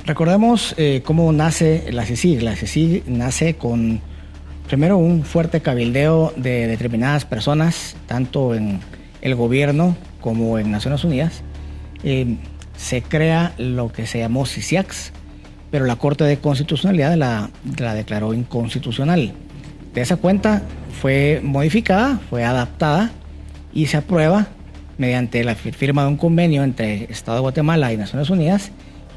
Recordemos cómo nace la CICIG. La CICIG nace con, primero, un fuerte cabildeo de determinadas personas, tanto en el gobierno como en Naciones Unidas. Se crea lo que se llamó CICIAX, pero la Corte de Constitucionalidad la declaró inconstitucional. De esa cuenta fue modificada, fue adaptada y se aprueba mediante la firma de un convenio entre Estado de Guatemala y Naciones Unidas,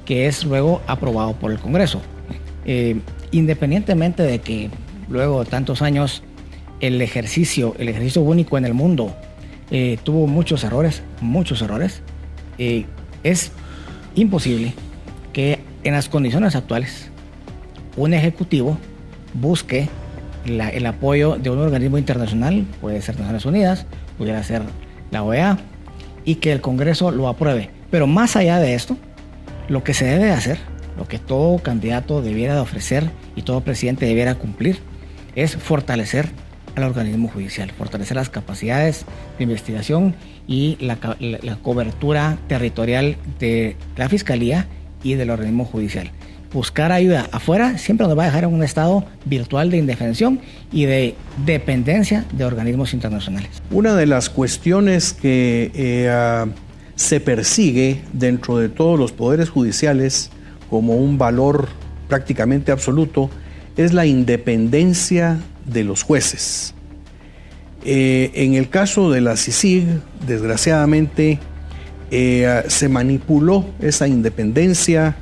que es luego aprobado por el Congreso. Independientemente de que luego de tantos años el ejercicio único en el mundo tuvo muchos errores, es imposible que en las condiciones actuales un ejecutivo busque el apoyo de un organismo internacional, puede ser Naciones Unidas, pudiera ser la OEA, y que el Congreso lo apruebe. Pero más allá de esto, lo que se debe hacer, lo que todo candidato debiera de ofrecer y todo presidente debiera cumplir, es fortalecer al organismo judicial, fortalecer las capacidades de investigación y la cobertura territorial de la Fiscalía y del organismo judicial. Buscar ayuda afuera siempre nos va a dejar en un estado virtual de indefensión y de dependencia de organismos internacionales. Una de las cuestiones que se persigue dentro de todos los poderes judiciales como un valor prácticamente absoluto es la independencia de los jueces. En el caso de la CICIG, desgraciadamente, se manipuló esa independencia,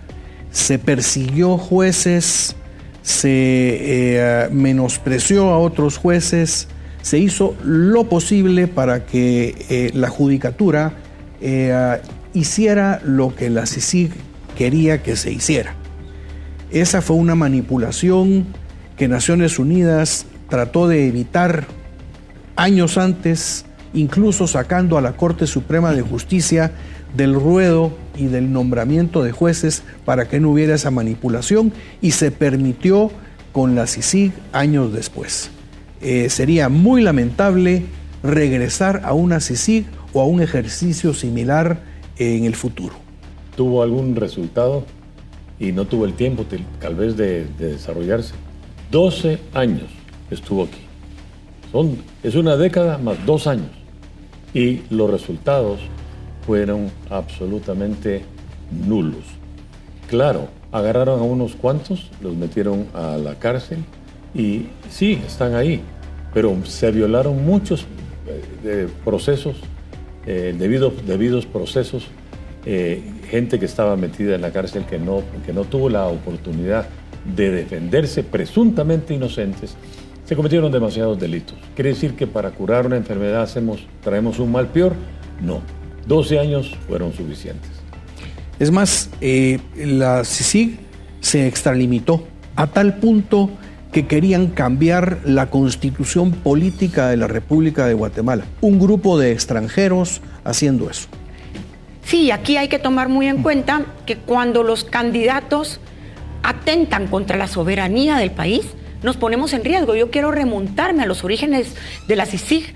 se persiguió jueces, se menospreció a otros jueces, se hizo lo posible para que la judicatura hiciera lo que la CICIG quería que se hiciera. Esa fue una manipulación que Naciones Unidas trató de evitar años antes, incluso sacando a la Corte Suprema de Justicia del ruedo y del nombramiento de jueces para que no hubiera esa manipulación, y se permitió con la CICIG años después. Sería muy lamentable regresar a una CICIG o a un ejercicio similar en el futuro. ¿Tuvo algún resultado y no tuvo el tiempo tal vez de desarrollarse? 12 años estuvo aquí. Es una década más 2 años. Y los resultados fueron absolutamente nulos. Claro, agarraron a unos cuantos, los metieron a la cárcel y sí, están ahí, pero se violaron muchos procesos, debidos procesos, gente que estaba metida en la cárcel que no tuvo la oportunidad de defenderse, presuntamente inocentes. Se cometieron demasiados delitos. ¿Quiere decir que para curar una enfermedad traemos un mal peor? No. 12 años fueron suficientes. Es más, la CICIG se extralimitó a tal punto que querían cambiar la constitución política de la República de Guatemala. Un grupo de extranjeros haciendo eso. Sí, aquí hay que tomar muy en cuenta que cuando los candidatos atentan contra la soberanía del país, nos ponemos en riesgo. Yo quiero remontarme a los orígenes de la CICIG,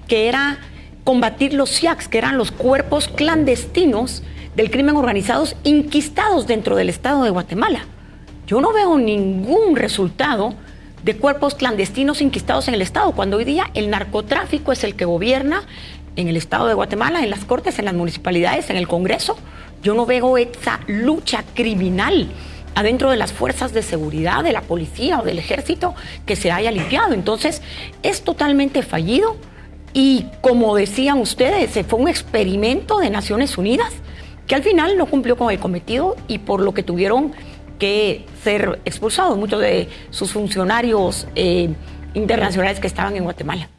que era combatir los SIACs, que eran los cuerpos clandestinos del crimen organizados inquistados dentro del Estado de Guatemala. Yo no veo ningún resultado de cuerpos clandestinos inquistados en el Estado, cuando hoy día el narcotráfico es el que gobierna en el Estado de Guatemala, en las Cortes, en las municipalidades, en el Congreso. Yo no veo esa lucha criminal adentro de las fuerzas de seguridad, de la policía o del ejército que se haya limpiado. Entonces, es totalmente fallido y, como decían ustedes, fue un experimento de Naciones Unidas que al final no cumplió con el cometido y por lo que tuvieron que ser expulsados muchos de sus funcionarios internacionales que estaban en Guatemala.